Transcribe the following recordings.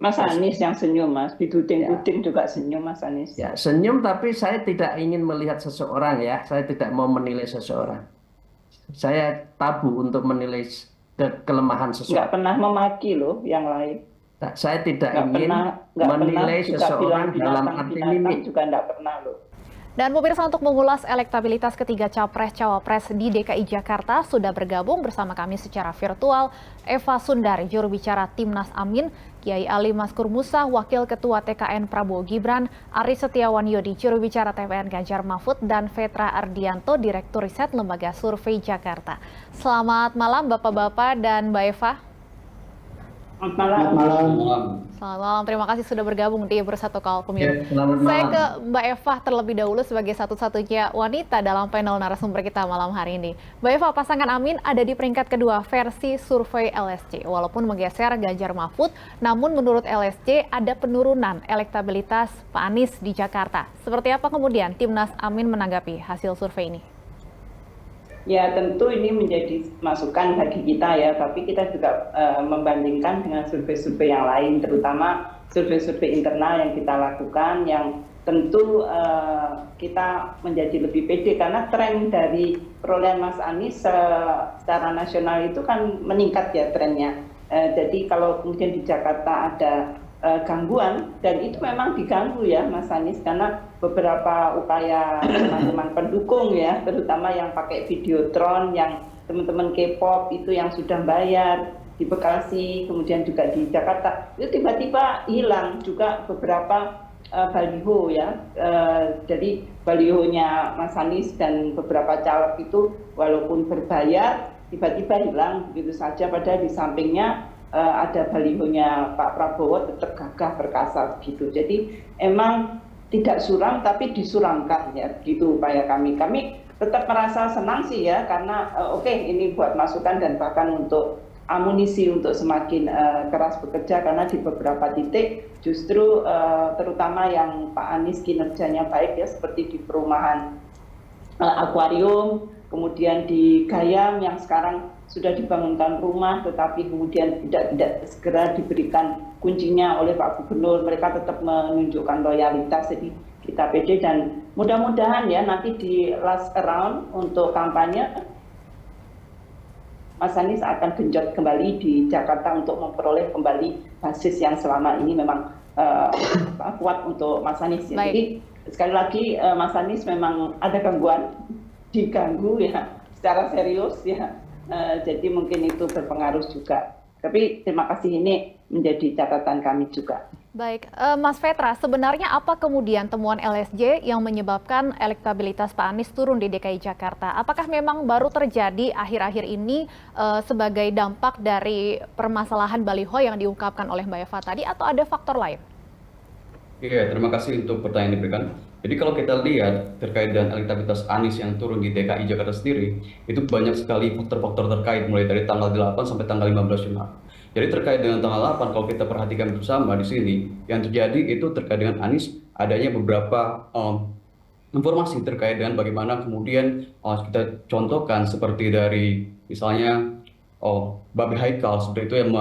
Mas Anies yang senyum, Mas. Ya, Dituding-tuding juga senyum, Mas Anies. ya senyum, tapi saya tidak ingin melihat seseorang ya. Saya tidak mau menilai seseorang. Saya tabu untuk menilai kelemahan Nggak seseorang. pernah memaki loh yang lain. Nah, saya tidak Nggak ingin pernah, nggak pernah menilai juga bilang seseorang dalam arti binatang-binatang mimik. juga nggak pernah loh. Dan pemirsa, untuk mengulas elektabilitas ketiga capres-cawapres di DKI Jakarta sudah bergabung bersama kami secara virtual Eva Sundari, juru bicara Timnas Amin, Kiai Ali Maskur Musa, Wakil Ketua TKN Prabowo Gibran, Aris Setiawan Yodi, juru bicara TPN Ganjar Mahfud, dan Vetra Ardianto, Direktur Riset Lembaga Survei Jakarta. Selamat malam Bapak-Bapak dan Mbak Eva. Selamat malam. Selamat malam, terima kasih sudah bergabung di Bersatu Kawal Pemilu. Ya, selamat Saya malam. ke Mbak Eva terlebih dahulu sebagai satu-satunya wanita dalam panel narasumber kita malam hari ini. Mbak Eva, pasangan Amin ada di peringkat kedua versi survei LSC. Walaupun menggeser Ganjar Mahfud, namun menurut LSC ada penurunan elektabilitas Pak Anies di Jakarta. Seperti apa kemudian Timnas Amin menanggapi hasil survei ini? Ya tentu ini menjadi masukan bagi kita ya, tapi kita juga membandingkan dengan survei-survei yang lain, terutama survei-survei internal yang kita lakukan, yang tentu kita menjadi lebih pede karena tren dari perolehan Mas Anies secara nasional itu kan meningkat ya trennya. Jadi kalau kemudian di Jakarta ada gangguan, dan itu memang diganggu ya Mas Anies, karena beberapa upaya teman-teman pendukung ya, terutama yang pakai videotron, yang teman-teman K-pop itu yang sudah bayar di Bekasi, kemudian juga di Jakarta, itu tiba-tiba hilang juga beberapa baliho ya. Jadi balihonya Mas Anies dan beberapa caleg itu walaupun berbayar tiba-tiba hilang begitu saja, padahal di sampingnya ada balihonya Pak Prabowo tetap gagah perkasa begitu. Jadi emang tidak suram tapi disuramkan ya, begitu upaya kami. Kami tetap merasa senang sih ya, karena oke, ini buat masukan dan bahkan untuk amunisi untuk semakin keras bekerja, karena di beberapa titik justru terutama yang Pak Anies kinerjanya baik ya, seperti di perumahan akuarium, kemudian di Gayam yang sekarang sudah dibangunkan rumah tetapi kemudian tidak segera diberikan kuncinya oleh Pak Gubernur, mereka tetap menunjukkan loyalitas. Jadi kita pede dan mudah-mudahan ya nanti di last round untuk kampanye Mas Anies akan genjot kembali di Jakarta untuk memperoleh kembali basis yang selama ini memang kuat untuk Mas Anies ya. Jadi sekali lagi Mas Anies memang ada gangguan, diganggu ya secara serius ya. Jadi mungkin itu berpengaruh juga. Tapi terima kasih, ini menjadi catatan kami juga. Baik, Mas Vetra, sebenarnya apa kemudian temuan LSJ yang menyebabkan elektabilitas Pak Anies turun di DKI Jakarta? Apakah memang baru terjadi akhir-akhir ini sebagai dampak dari permasalahan baliho yang diungkapkan oleh Mbak Eva tadi, atau ada faktor lain? Iya, terima kasih untuk pertanyaan yang diberikan. Jadi kalau kita lihat terkait dengan elektabilitas Anies yang turun di DKI Jakarta sendiri, itu banyak sekali faktor-faktor terkait mulai dari tanggal 8 sampai tanggal 15 Maret. Jadi terkait dengan tanggal 8, kalau kita perhatikan bersama di sini, yang terjadi itu terkait dengan Anies, adanya beberapa informasi terkait dengan bagaimana kemudian kita contohkan seperti dari misalnya Babe Haikal seperti itu yang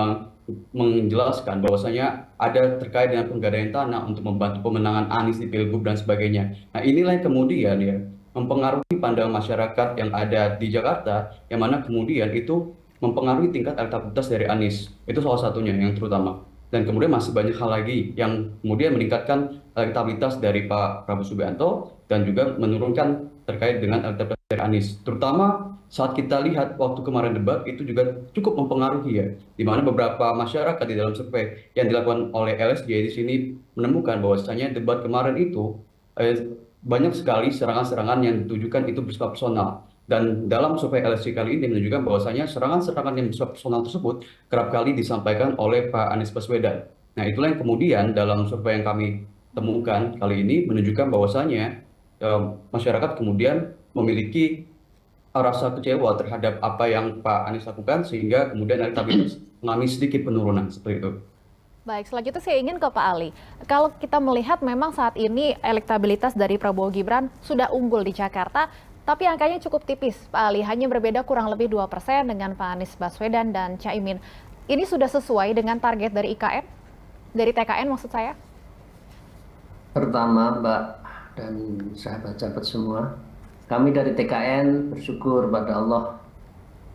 menjelaskan bahwasanya ada terkait dengan penggadaian tanah untuk membantu pemenangan Anies di Pilgub dan sebagainya. Nah inilah yang kemudian ya mempengaruhi pandangan masyarakat yang ada di Jakarta, yang mana kemudian itu mempengaruhi tingkat elektabilitas dari Anies. Itu salah satunya yang terutama. Dan kemudian masih banyak hal lagi yang kemudian meningkatkan elektabilitas dari Pak Prabowo Subianto dan juga menurunkan terkait dengan elektabilitas dari Anies. Terutama saat kita lihat waktu kemarin debat itu juga cukup mempengaruhi ya, di mana beberapa masyarakat di dalam survei yang dilakukan oleh LSJ di sini menemukan bahwasanya debat kemarin itu banyak sekali serangan-serangan yang ditujukan itu bersifat personal. Dan dalam survei LSJ kali ini menunjukkan bahwasanya serangan-serangan yang bersifat personal tersebut kerap kali disampaikan oleh Pak Anies Baswedan. Nah itulah yang kemudian dalam survei yang kami temukan kali ini menunjukkan bahwasanya masyarakat kemudian memiliki rasa kecewa terhadap apa yang Pak Anies lakukan, sehingga kemudian elektabilitas mengalami sedikit penurunan seperti itu. Baik, selanjutnya saya ingin ke Pak Ali. Kalau kita melihat memang saat ini elektabilitas dari Prabowo Gibran sudah unggul di Jakarta, tapi angkanya cukup tipis, Pak Ali. Hanya berbeda kurang lebih 2% dengan Pak Anies Baswedan dan Caimin. Ini sudah sesuai dengan target dari IKN? Dari TKN maksud saya? Pertama, Mbak dan sahabat-sahabat semua, kami dari TKN bersyukur pada Allah,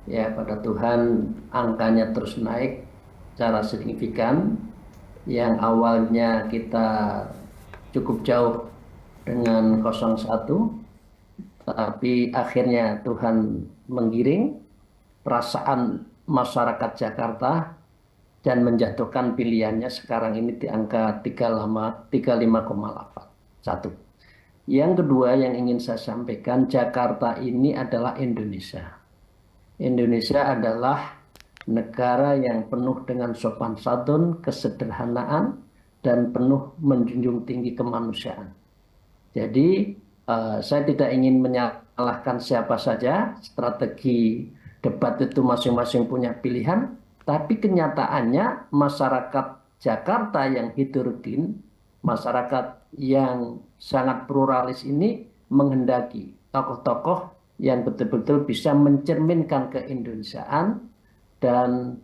ya pada Tuhan, angkanya terus naik secara signifikan. Yang awalnya kita cukup jauh dengan 01, tapi akhirnya Tuhan menggiring perasaan masyarakat Jakarta dan menjatuhkan pilihannya sekarang ini di angka 35,8. Satu. Yang kedua yang ingin saya sampaikan, Jakarta ini adalah Indonesia. Indonesia adalah negara yang penuh dengan sopan santun, kesederhanaan, dan penuh menjunjung tinggi kemanusiaan. Jadi saya tidak ingin menyalahkan siapa saja, strategi debat itu masing-masing punya pilihan, tapi kenyataannya masyarakat Jakarta yang heterogen, masyarakat yang sangat pluralis ini menghendaki tokoh-tokoh yang betul-betul bisa mencerminkan keindonesiaan dan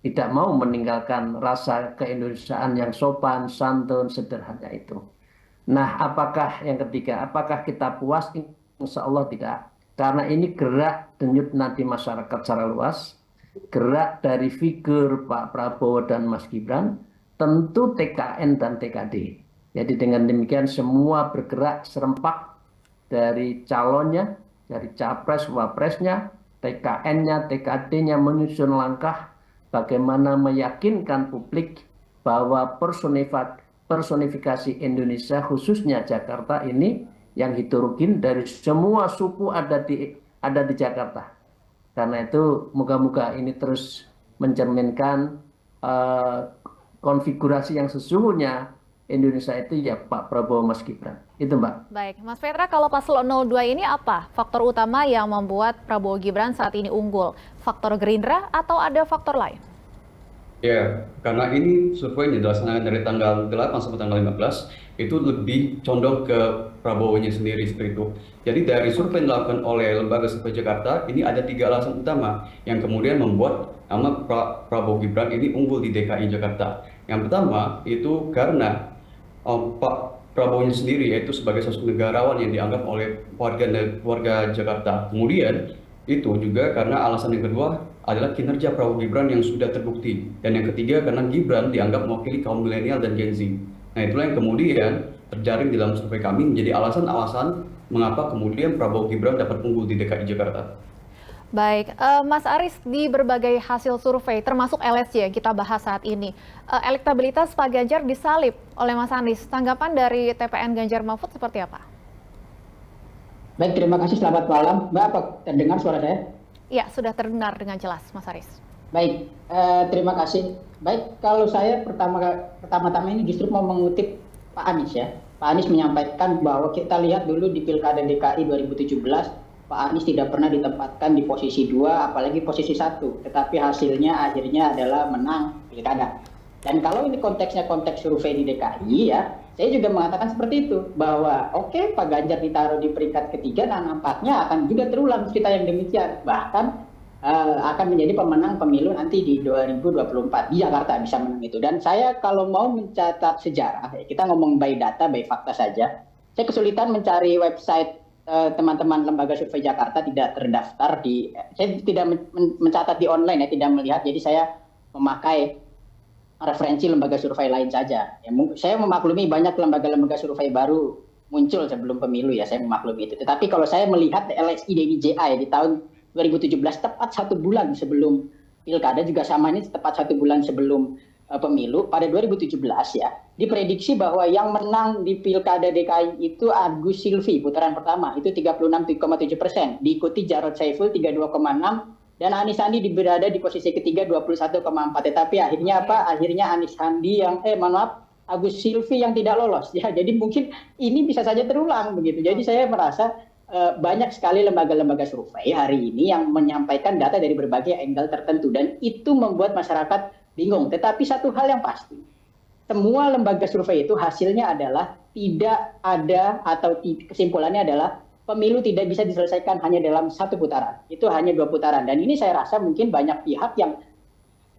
tidak mau meninggalkan rasa keindonesiaan yang sopan, santun, sederhana itu. Nah, apakah yang ketiga, apakah kita puas? Insya Allah tidak. Karena ini gerak denyut nadi masyarakat secara luas, gerak dari figur Pak Prabowo dan Mas Gibran, tentu TKN dan TKD. Jadi dengan demikian semua bergerak serempak dari calonnya, dari capres, wapresnya, TKN-nya, TKD-nya menyusun langkah bagaimana meyakinkan publik bahwa personifikasi Indonesia khususnya Jakarta ini yang heterogen dari semua suku ada di Jakarta. Karena itu moga-moga ini terus mencerminkan konfigurasi yang sesungguhnya Indonesia itu ya Pak Prabowo, Mas Gibran. Itu Mbak. Baik, Mas Petra, kalau paslon 02 ini apa faktor utama yang membuat Prabowo Gibran saat ini unggul? Faktor Gerindra atau ada faktor lain? Ya, karena ini survei yang dilaksanakan dari tanggal 8 sampai tanggal 15 itu lebih condong ke Prabowo-nya sendiri seperti itu. Jadi dari survei yang dilakukan oleh Lembaga Survei Jakarta, ini ada 3 alasan utama yang kemudian membuat nama Prabowo Gibran ini unggul di DKI Jakarta. Yang pertama itu karena Pak Prabowo-nya sendiri yaitu sebagai sosok negarawan yang dianggap oleh warga Jakarta. Kemudian itu juga karena alasan yang kedua adalah kinerja Prabowo Gibran yang sudah terbukti. Dan yang ketiga karena Gibran dianggap mewakili kaum milenial dan Gen Z. Nah itulah yang kemudian terjaring dalam survei kami menjadi alasan-alasan mengapa kemudian Prabowo Gibran dapat unggul di DKI Jakarta. Baik, Mas Aris, di berbagai hasil survei, termasuk LSY yang kita bahas saat ini, elektabilitas Pak Ganjar disalib oleh Mas Anies. Tanggapan dari TPN Ganjar Mahfud seperti apa? Baik, terima kasih. Selamat malam. Mbak, apa terdengar suara saya? Ya, sudah terdengar dengan jelas, Mas Aris. Baik, terima kasih. Baik, kalau saya pertama-tama ini justru mau mengutip Pak Anies ya. Pak Anies menyampaikan bahwa kita lihat dulu di Pilkada DKI 2017, Pak Anies tidak pernah ditempatkan di posisi 2, apalagi posisi 1. Tetapi hasilnya akhirnya adalah menang Pilkada. Dan kalau ini konteksnya konteks survei di DKI ya, saya juga mengatakan seperti itu. Bahwa oke, Pak Ganjar ditaruh di peringkat ketiga dan nampaknya akan juga terulang cerita yang demikian. Bahkan akan menjadi pemenang pemilu nanti di 2024 di Jakarta bisa menang itu. Dan saya kalau mau mencatat sejarah, kita ngomong by data, by fakta saja. Saya kesulitan mencari website teman-teman lembaga survei Jakarta tidak terdaftar di, saya tidak mencatat di online ya, tidak melihat. Jadi saya memakai referensi lembaga survei lain saja. Ya, saya memaklumi banyak lembaga-lembaga survei baru muncul sebelum pemilu ya, saya memaklumi itu. Tetapi kalau saya melihat LSI DIJA ya, di tahun 2017 tepat 1 bulan sebelum Pilkada, juga sama ini tepat 1 bulan sebelum pemilu pada 2017 ya, diprediksi bahwa yang menang di Pilkada DKI itu Agus Silvi putaran pertama itu 36,7%, diikuti Jarod Saiful 32,6%, dan Anies Sandi berada di posisi ketiga 21,4%. Tetapi akhirnya apa? Akhirnya Anies Sandi yang Agus Silvi yang tidak lolos ya. Jadi mungkin ini bisa saja terulang begitu. Jadi saya merasa banyak sekali lembaga-lembaga survei hari ini yang menyampaikan data dari berbagai angle tertentu dan itu membuat masyarakat bingung. Tetapi satu hal yang pasti, semua lembaga survei itu hasilnya adalah tidak ada, atau kesimpulannya adalah pemilu tidak bisa diselesaikan hanya dalam 1 putaran. Itu hanya 2 putaran. Dan ini saya rasa mungkin banyak pihak yang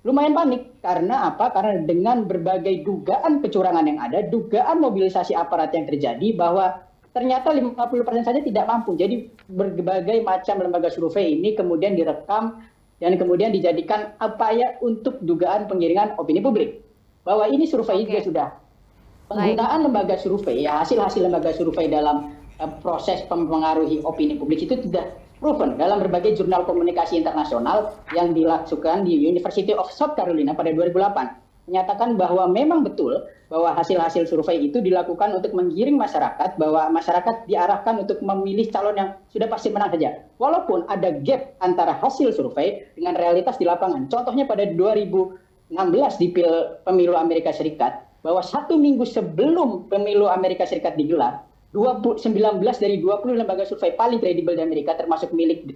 lumayan panik. Karena apa? Karena dengan berbagai dugaan kecurangan yang ada, dugaan mobilisasi aparat yang terjadi, bahwa ternyata 50% saja tidak mampu. Jadi berbagai macam lembaga survei ini kemudian direkam dan kemudian dijadikan upaya untuk dugaan penggiringan opini publik. Bahwa ini survei juga sudah. Penggunaan lembaga survei, ya hasil-hasil lembaga survei dalam proses mempengaruhi opini publik itu tidak proven dalam berbagai jurnal komunikasi internasional yang dilakukan di University of South Carolina pada 2008. Menyatakan bahwa memang betul bahwa hasil-hasil survei itu dilakukan untuk menggiring masyarakat, bahwa masyarakat diarahkan untuk memilih calon yang sudah pasti menang saja. Walaupun ada gap antara hasil survei dengan realitas di lapangan. Contohnya pada 2016 di pemilu Amerika Serikat, bahwa 1 minggu sebelum pemilu Amerika Serikat digelar, 19 dari 20 lembaga survei paling kredibel di Amerika, termasuk milik New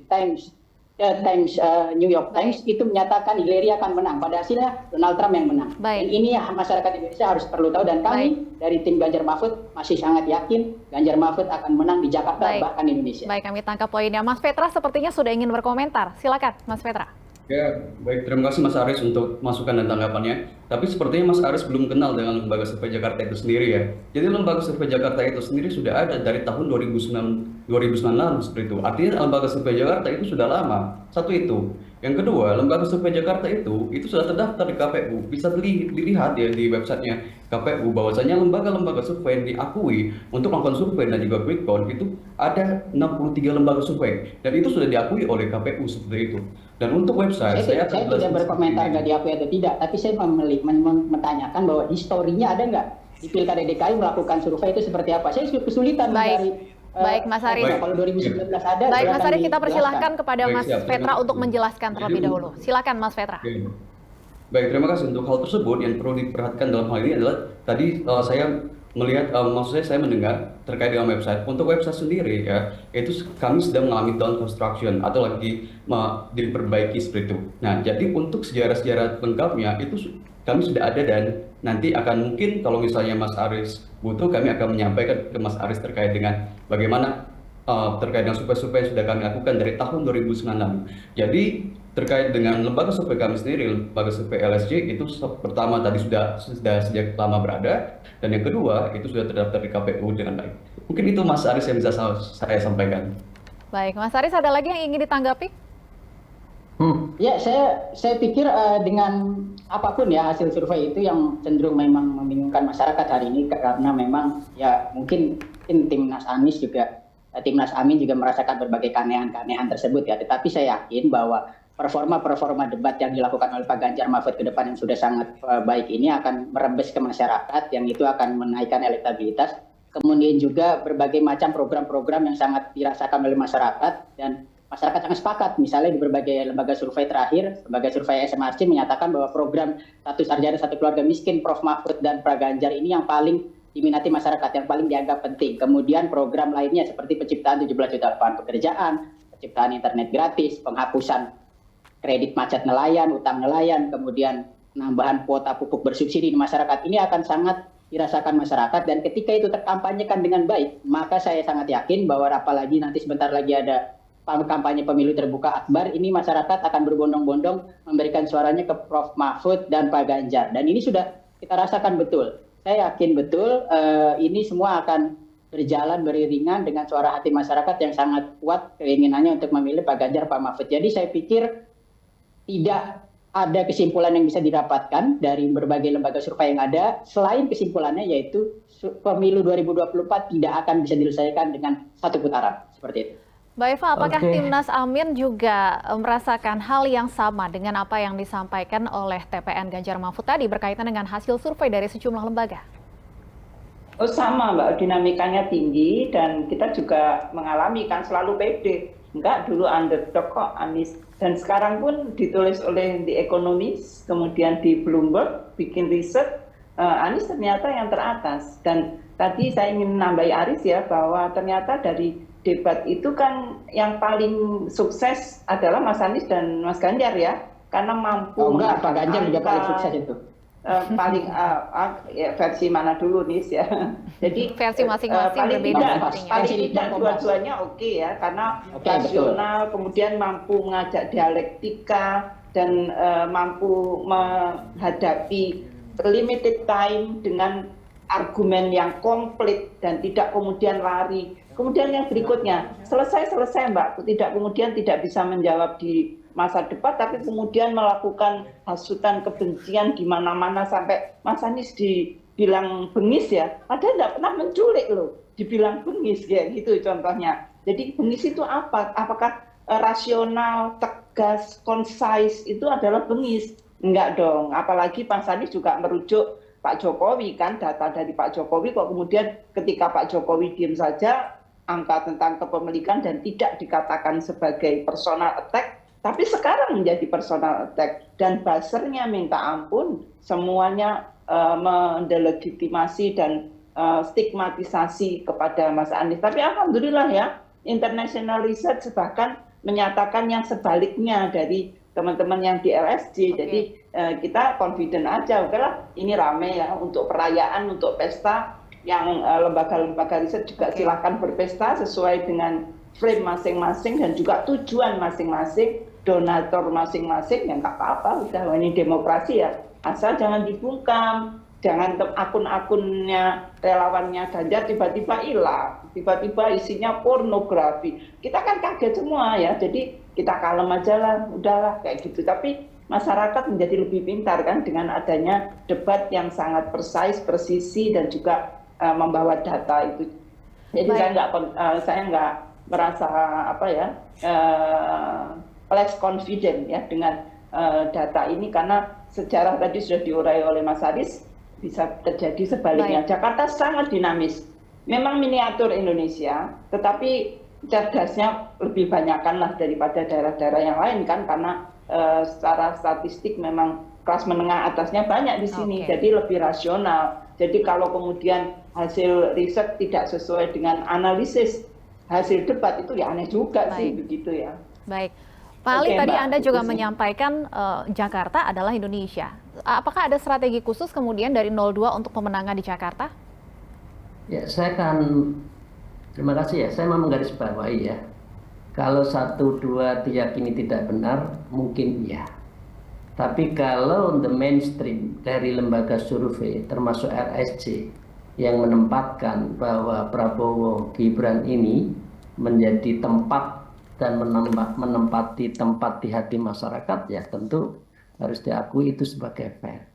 York Times, itu menyatakan Hillary akan menang. Pada hasilnya Donald Trump yang menang. Dan ini masyarakat Indonesia harus perlu tahu, dan kami dari tim Ganjar Mahfud masih sangat yakin Ganjar Mahfud akan menang di Jakarta, bahkan Indonesia. Baik, kami tangkap poinnya. Mas Petra sepertinya sudah ingin berkomentar. Silakan, Mas Petra. Ya, baik. Terima kasih Mas Aris untuk masukan dan tanggapannya. Tapi sepertinya Mas Aris belum kenal dengan Lembaga Survei Jakarta itu sendiri ya. Jadi Lembaga Survei Jakarta itu sendiri sudah ada dari tahun 2009 lalu seperti itu. Artinya Lembaga Survei Jakarta itu sudah lama. Satu itu. Yang kedua, Lembaga Survei Jakarta itu sudah terdaftar di KPU. Bisa dilihat ya di websitenya KPU bahwasanya lembaga-lembaga survei yang diakui untuk melakukan survei dan juga quick count itu ada 63 lembaga survei. Dan itu sudah diakui oleh KPU seperti itu. Dan untuk website, saya tidak berkomentar nggak diakui atau tidak, tapi saya menanyakan bahwa historinya ada nggak di Pilkada DKI melakukan survei itu seperti apa. Saya kesulitan mencari. Baik, Mas Aris. Kalau 2019 ada. Baik, Mas Aris, kita persilahkan kepada Mas Petra untuk menjelaskan terlebih dahulu. Silakan, Mas Petra. Baik, terima kasih. Untuk hal tersebut yang perlu diperhatikan dalam hal ini adalah tadi saya melihat, maksudnya saya mendengar terkait dengan website. Untuk website sendiri ya, itu kami sedang mengalami down construction atau lagi diperbaiki seperti itu. Nah, jadi untuk sejarah-sejarah lengkapnya itu kami sudah ada, dan nanti akan mungkin kalau misalnya Mas Aris butuh, kami akan menyampaikan ke Mas Aris terkait dengan bagaimana terkait dengan survei-survei yang sudah kami lakukan dari tahun 2009 lalu. Jadi terkait dengan lembaga survei kami sendiri, lembaga survei LSJ itu pertama tadi sudah sejak lama berada, dan yang kedua itu sudah terdaftar di KPU dengan baik. Mungkin itu Mas Aris yang bisa saya sampaikan. Baik, Mas Aris, ada lagi yang ingin ditanggapi? Ya, saya pikir dengan apapun ya hasil survei itu yang cenderung memang membingungkan masyarakat hari ini, karena memang ya mungkin Timnas Anies juga, Timnas Amin juga merasakan berbagai keanehan-keanehan tersebut ya. Tetapi saya yakin bahwa performa debat yang dilakukan oleh Pak Ganjar Mahfud ke depan yang sudah sangat baik ini akan merembes ke masyarakat, yang itu akan menaikkan elektabilitas. Kemudian juga berbagai macam program-program yang sangat dirasakan oleh masyarakat, dan masyarakat sangat sepakat. Misalnya di berbagai lembaga survei terakhir, lembaga survei SMRC menyatakan bahwa program Satu Sarjana Satu Keluarga Miskin Prof Mahfud dan Pak Ganjar ini yang paling diminati masyarakat, yang paling dianggap penting. Kemudian program lainnya seperti penciptaan 17 juta lapangan pekerjaan, penciptaan internet gratis, penghapusan kredit macet nelayan, utang nelayan, kemudian penambahan kuota pupuk bersubsidi di masyarakat, ini akan sangat dirasakan masyarakat. Dan ketika itu terkampanyekan dengan baik, maka saya sangat yakin bahwa apalagi nanti sebentar lagi ada kampanye pemilu terbuka akbar, ini masyarakat akan berbondong-bondong memberikan suaranya ke Prof Mahfud dan Pak Ganjar. Dan ini sudah kita rasakan betul. Saya yakin betul ini semua akan berjalan beriringan dengan suara hati masyarakat yang sangat kuat keinginannya untuk memilih Pak Ganjar, Pak Mahfud. Jadi saya pikir tidak ada kesimpulan yang bisa didapatkan dari berbagai lembaga survei yang ada, selain kesimpulannya yaitu pemilu 2024 tidak akan bisa diselesaikan dengan satu putaran. Seperti itu. Mbak Eva, apakah Timnas Amin juga merasakan hal yang sama dengan apa yang disampaikan oleh TPN Ganjar Mahfud tadi berkaitan dengan hasil survei dari sejumlah lembaga? Oh sama Mbak, dinamikanya tinggi, dan kita juga mengalami kan selalu pede. Enggak, dulu underdog kok Anies. Dan sekarang pun ditulis oleh The Economist, kemudian di Bloomberg, bikin riset, Anies ternyata yang teratas. Dan tadi saya ingin menambahi Aris ya, bahwa ternyata dari debat itu kan yang paling sukses adalah Mas Anies dan Mas Ganjar ya, karena mampu Pak Ganjar juga paling sukses itu. Paling ya, versi mana dulu nih ya. Jadi versi masing-masing paling berbeda. tidak dua-duanya oke ya, karena rasional, kemudian mampu mengajak dialektika, dan mampu menghadapi limited time dengan argumen yang komplit dan tidak kemudian lari. Kemudian yang berikutnya, selesai Mbak, tidak bisa menjawab di masa depan, tapi kemudian melakukan hasutan kebencian di mana-mana sampai Mas Anies dibilang bengis ya, padahal tidak pernah menculik loh, dibilang bengis ya gitu contohnya. Jadi bengis itu apa? Apakah rasional, tegas, concise itu adalah bengis? Enggak dong, apalagi Mas Anies juga merujuk Pak Jokowi kan, data dari Pak Jokowi kok kemudian ketika Pak Jokowi diam saja, angka tentang kepemilikan dan tidak dikatakan sebagai personal attack, tapi sekarang menjadi personal attack dan buzzernya minta ampun, semuanya mendelegitimasi dan stigmatisasi kepada Mas Anies. Tapi alhamdulillah ya, international research bahkan menyatakan yang sebaliknya dari teman-teman yang di LSJ. Jadi kita confident aja, oke lah ini rame ya untuk perayaan, untuk pesta, yang lembaga-lembaga riset juga silakan berpesta sesuai dengan frame masing-masing dan juga tujuan masing-masing, donatur masing-masing, ya nggak apa-apa, udah ini demokrasi ya, asal jangan dibungkam, jangan akun-akunnya relawannya Ganjar tiba-tiba hilang, tiba-tiba isinya pornografi, kita kan kaget semua ya, jadi kita kalem aja lah, udahlah kayak gitu. Tapi masyarakat menjadi lebih pintar kan dengan adanya debat yang sangat presisi dan juga membawa data itu. Jadi saya nggak merasa less confident ya dengan data ini, karena sejarah tadi sudah diurai oleh Mas Haris, bisa terjadi sebaliknya. Jakarta sangat dinamis. Memang miniatur Indonesia, tetapi cerdasnya lebih banyakkan lah daripada daerah-daerah yang lain kan, karena secara statistik memang kelas menengah atasnya banyak di sini, jadi lebih rasional. Jadi kalau kemudian hasil riset tidak sesuai dengan analisis hasil debat, itu ya aneh juga sih begitu ya. Baik, Pak Ali, tadi Anda juga menyampaikan Jakarta adalah Indonesia. Apakah ada strategi khusus kemudian dari 02 untuk pemenangan di Jakarta? Ya, terima kasih ya, saya mau menggarisbawahi ya. Kalau 1, 2 diyakini tidak benar, mungkin iya. Tapi kalau the mainstream dari lembaga survei, termasuk RSC, yang menempatkan bahwa Prabowo Gibran ini menjadi tempat dan menempati tempat di hati masyarakat, ya tentu harus diakui itu sebagai fair.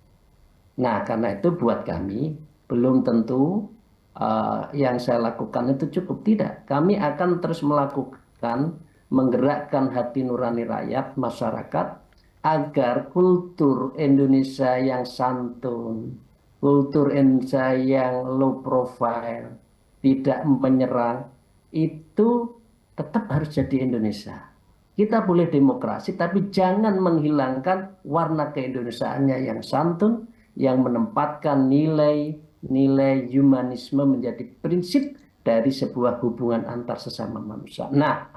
Nah, karena itu buat kami, belum tentu yang saya lakukan itu cukup, tidak. Kami akan terus melakukan, menggerakkan hati nurani rakyat, masyarakat, agar kultur Indonesia yang santun, kultur Indonesia yang low profile, tidak menyerang, itu tetap harus jadi Indonesia. Kita boleh demokrasi, tapi jangan menghilangkan warna keindonesiaannya yang santun, yang menempatkan nilai humanisme menjadi prinsip dari sebuah hubungan antar sesama manusia. Nah,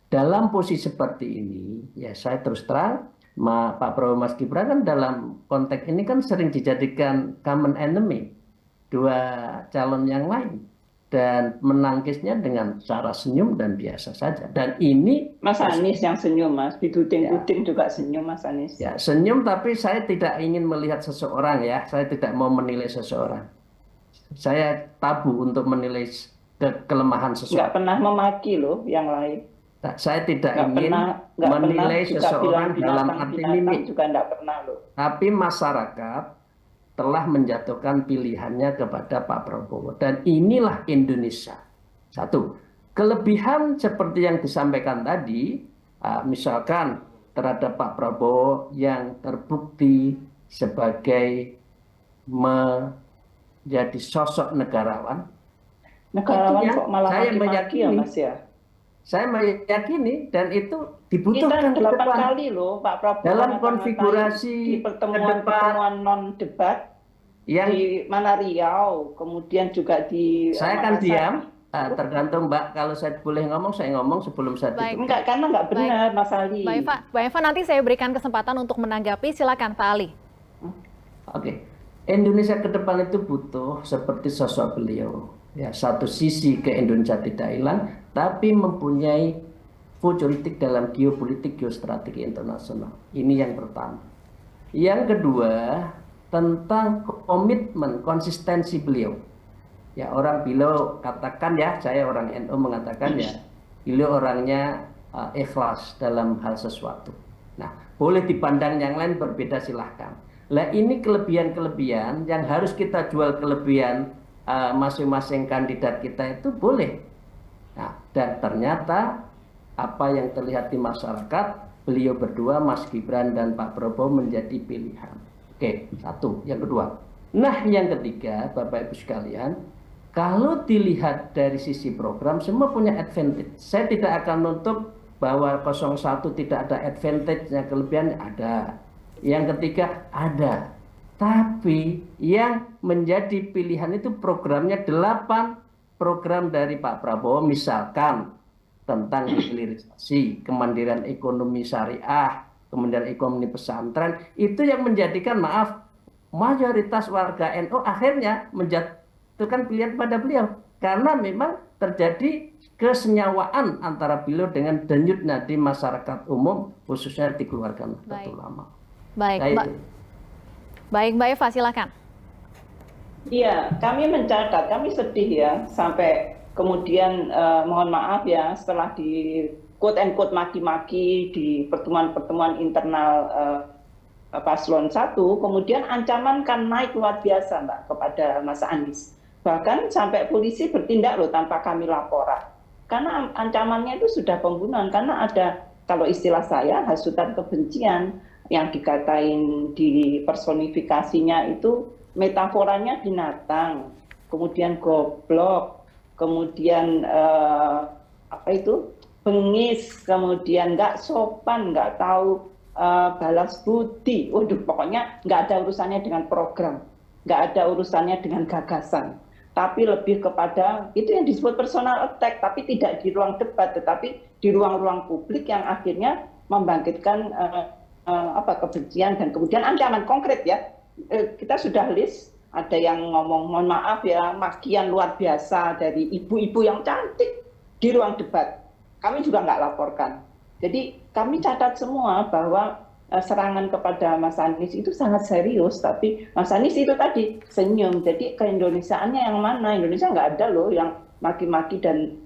dalam posisi seperti ini, ya saya terus terang, Pak Prabowo Mas Gibran kan dalam konteks ini kan sering dijadikan common enemy dua calon yang lain, dan menangkisnya dengan cara senyum dan biasa saja. Dan ini Mas Anies yang senyum, Mas, dituding-tuding juga senyum Mas Anies. Ya, senyum, tapi saya tidak ingin melihat seseorang ya, saya tidak mau menilai seseorang. Saya tabu untuk menilai kelemahan seseorang. Nggak pernah memaki loh yang lain. Saya tidak ingin menilai seseorang dalam arti ini. Juga nggak pernah loh. Tapi masyarakat telah menjatuhkan pilihannya kepada Pak Prabowo. Dan inilah Indonesia. Satu, kelebihan seperti yang disampaikan tadi, misalkan terhadap Pak Prabowo yang terbukti sebagai menjadi sosok negarawan. Negarawan kok malah maki-maki ya Mas ya? Saya meyakini, dan itu dibutuhkan kita 8 kali loh Pak Prabowo dalam konfigurasi di pertemuan non debat yang di mana Riau, kemudian juga di saya akan diam, tergantung Mbak, kalau saya boleh ngomong saya ngomong sebelum saya tutup. Enggak, karena nggak benar Mas Ali. Baik Pak Eva, nanti saya berikan kesempatan untuk menanggapi, silakan Pak Ali. Oke. Indonesia ke depan itu butuh seperti sosok beliau. Ya, satu sisi ke Indonesia tidak hilang, tapi mempunyai futuritik dalam geopolitik geostrategi internasional. Ini yang pertama. Yang kedua, tentang komitmen konsistensi beliau. Ya, orang beliau katakan ya, saya orang NU mengatakan ya, beliau orangnya ikhlas dalam hal sesuatu. Nah, boleh dipandang yang lain berbeda silahkan. Lah ini kelebihan-kelebihan yang harus kita jual kelebihan masing-masing kandidat kita itu boleh. Nah, dan ternyata apa yang terlihat di masyarakat, beliau berdua, Mas Gibran dan Pak Prabowo menjadi pilihan. Oke, satu. Yang kedua. Nah, yang ketiga, Bapak Ibu sekalian, kalau dilihat dari sisi program, semua punya advantage. Saya tidak akan menutup bahwa 01 tidak ada advantage-nya, kelebihannya ada. Yang ketiga, ada. Tapi yang menjadi pilihan itu programnya 8 program dari Pak Prabowo, misalkan tentang hilirisasi, kemandirian ekonomi syariah, kemandirian ekonomi pesantren, itu yang menjadikan, maaf, mayoritas warga NU akhirnya menjatuhkan pilihan pada beliau. Karena memang terjadi kesenyawaan antara beliau dengan denyut nadi masyarakat umum, khususnya di keluarga Nahdlatul Ulama. Baik, Mbak Eva, silakan. Iya, kami mencatat, kami sedih ya, sampai kemudian mohon maaf ya, setelah di quote and quote maki-maki di pertemuan-pertemuan internal paslon 1, kemudian ancaman kan naik luar biasa Mbak kepada Mas Anies. Bahkan sampai polisi bertindak loh tanpa kami laporan. Karena ancamannya itu sudah pembunuhan, karena ada, kalau istilah saya, hasutan kebencian yang dikatain di personifikasinya itu metaforanya binatang, kemudian goblok, kemudian bengis, kemudian nggak sopan, nggak tahu balas budi. Waduh, pokoknya nggak ada urusannya dengan program, nggak ada urusannya dengan gagasan, tapi lebih kepada itu yang disebut personal attack, tapi tidak di ruang debat, tetapi di ruang-ruang publik yang akhirnya membangkitkan kebencian dan kemudian ancaman konkret ya. Kita sudah list, ada yang ngomong, mohon maaf ya, makian luar biasa dari ibu-ibu yang cantik di ruang debat. Kami juga nggak laporkan. Jadi kami catat semua bahwa serangan kepada Mas Anies itu sangat serius, tapi Mas Anies itu tadi senyum. Jadi keindonesiaannya yang mana? Indonesia nggak ada loh yang maki-maki dan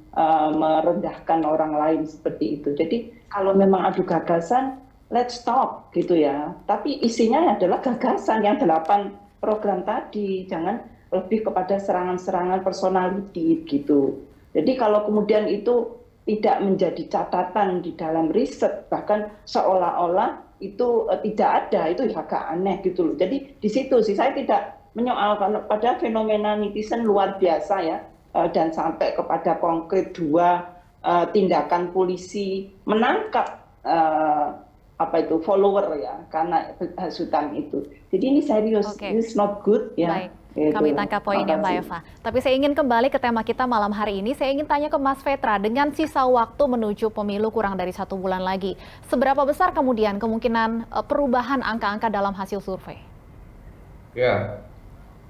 merendahkan orang lain seperti itu. Jadi kalau memang adu gagasan, let's stop gitu ya. Tapi isinya adalah gagasan yang 8 program tadi. Jangan lebih kepada serangan-serangan personality gitu. Jadi kalau kemudian itu tidak menjadi catatan di dalam riset, bahkan seolah-olah itu tidak ada, itu agak aneh gitu loh. Jadi di situ sih saya tidak menyoal, pada fenomena netizen luar biasa ya, dan sampai kepada konkret 2 tindakan polisi menangkap follower ya, karena hasutan itu. Jadi ini serius, it's not good ya. Baik. Kami tangkap poinnya Mbak Eva. Tapi saya ingin kembali ke tema kita malam hari ini. Saya ingin tanya ke Mas Vetra, dengan sisa waktu menuju pemilu kurang dari 1 bulan lagi, seberapa besar kemudian kemungkinan perubahan angka-angka dalam hasil survei? Ya,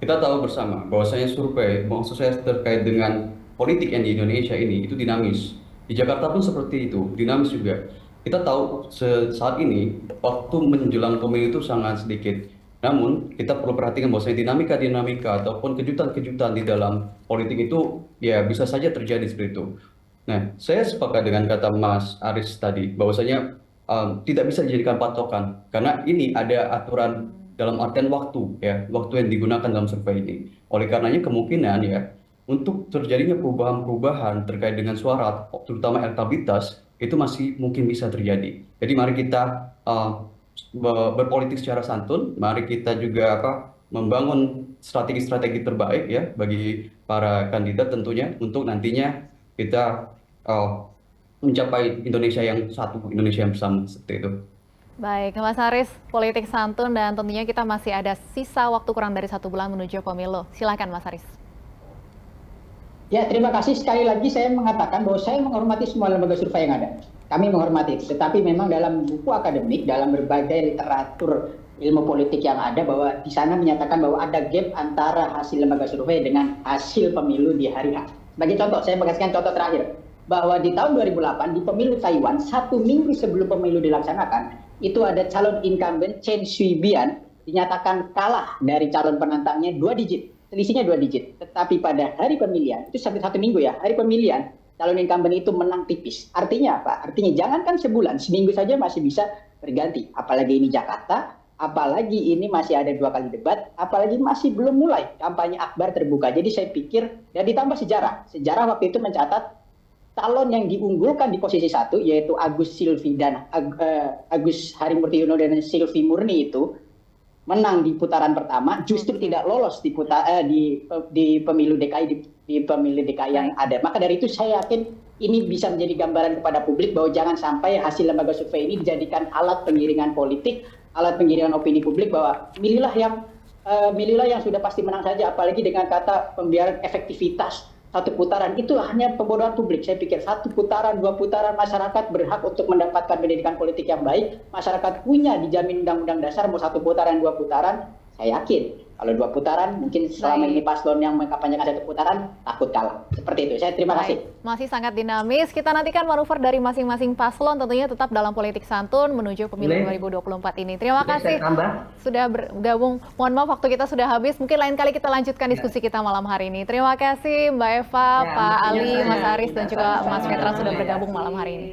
kita tahu bersama bahwasanya survei, maksud terkait dengan politik yang di Indonesia ini itu dinamis. Di Jakarta pun seperti itu, dinamis juga. Kita tahu saat ini waktu menjelang pemilu itu sangat sedikit. Namun kita perlu perhatikan bahwasanya dinamika ataupun kejutan-kejutan di dalam politik itu ya bisa saja terjadi seperti itu. Nah, saya sepakat dengan kata Mas Aris tadi bahwasanya tidak bisa dijadikan patokan karena ini ada aturan dalam artian waktu ya, waktu yang digunakan dalam survei ini. Oleh karenanya kemungkinan ya untuk terjadinya perubahan-perubahan terkait dengan suara, terutama elektabilitas, itu masih mungkin bisa terjadi. Jadi mari kita berpolitik secara santun, mari kita juga membangun strategi-strategi terbaik ya bagi para kandidat tentunya untuk nantinya kita mencapai Indonesia yang satu, Indonesia yang bersama seperti itu. Baik, Mas Aris, politik santun dan tentunya kita masih ada sisa waktu kurang dari 1 bulan menuju pemilu. Silakan Mas Aris. Ya, terima kasih. Sekali lagi saya mengatakan bahwa saya menghormati semua lembaga survei yang ada. Kami menghormati itu. Tetapi memang dalam buku akademik, dalam berbagai literatur ilmu politik yang ada, bahwa di sana menyatakan bahwa ada gap antara hasil lembaga survei dengan hasil pemilu di hari H. Sebagai contoh, saya memberikan contoh terakhir. bahwa di tahun 2008 di pemilu Taiwan, 1 minggu sebelum pemilu dilaksanakan, itu ada calon incumbent Chen Shui-bian dinyatakan kalah dari calon penantangnya 2 digit. Selisihnya 2 digit. Tetapi pada hari pemilihan, itu sampai 1 minggu ya, hari pemilihan, calon incumbent itu menang tipis. Artinya apa? Artinya jangankan sebulan, seminggu saja masih bisa berganti. Apalagi ini Jakarta, apalagi ini masih ada 2 kali debat, apalagi masih belum mulai kampanye akbar terbuka. Jadi saya pikir, dan ditambah sejarah. Sejarah waktu itu mencatat calon yang diunggulkan di posisi 1, yaitu Agus Silvi dan Agus Harimurti Yudhoyono dan Silvi Murni itu, menang di putaran pertama, justru tidak lolos di pemilu DKI di pemilu DKI yang ada. Maka dari itu saya yakin ini bisa menjadi gambaran kepada publik bahwa jangan sampai hasil lembaga survei ini dijadikan alat penggiringan politik, alat penggiringan opini publik, bahwa milihlah yang sudah pasti menang saja, apalagi dengan kata pembiaran efektivitas 1 putaran. Itu hanya pembodohan publik. Saya pikir 1 putaran, 2 putaran, masyarakat berhak untuk mendapatkan pendidikan politik yang baik. Masyarakat punya dijamin Undang-Undang Dasar, mau 1 putaran, 2 putaran, saya yakin kalau 2 putaran mungkin selama ini paslon yang mengkampanyekan 1 putaran takut kalah. Seperti itu. Saya terima kasih. Masih sangat dinamis. Kita nantikan manuver dari masing-masing paslon, tentunya tetap dalam politik santun menuju pemilu 2024 ini. Terima kasih sudah bergabung. Mohon maaf waktu kita sudah habis. Mungkin lain kali kita lanjutkan diskusi kita malam hari ini. Terima kasih Mbak Eva, Pak Ali, Mas Aris, dan juga Mas Petra sudah bergabung malam hari ini.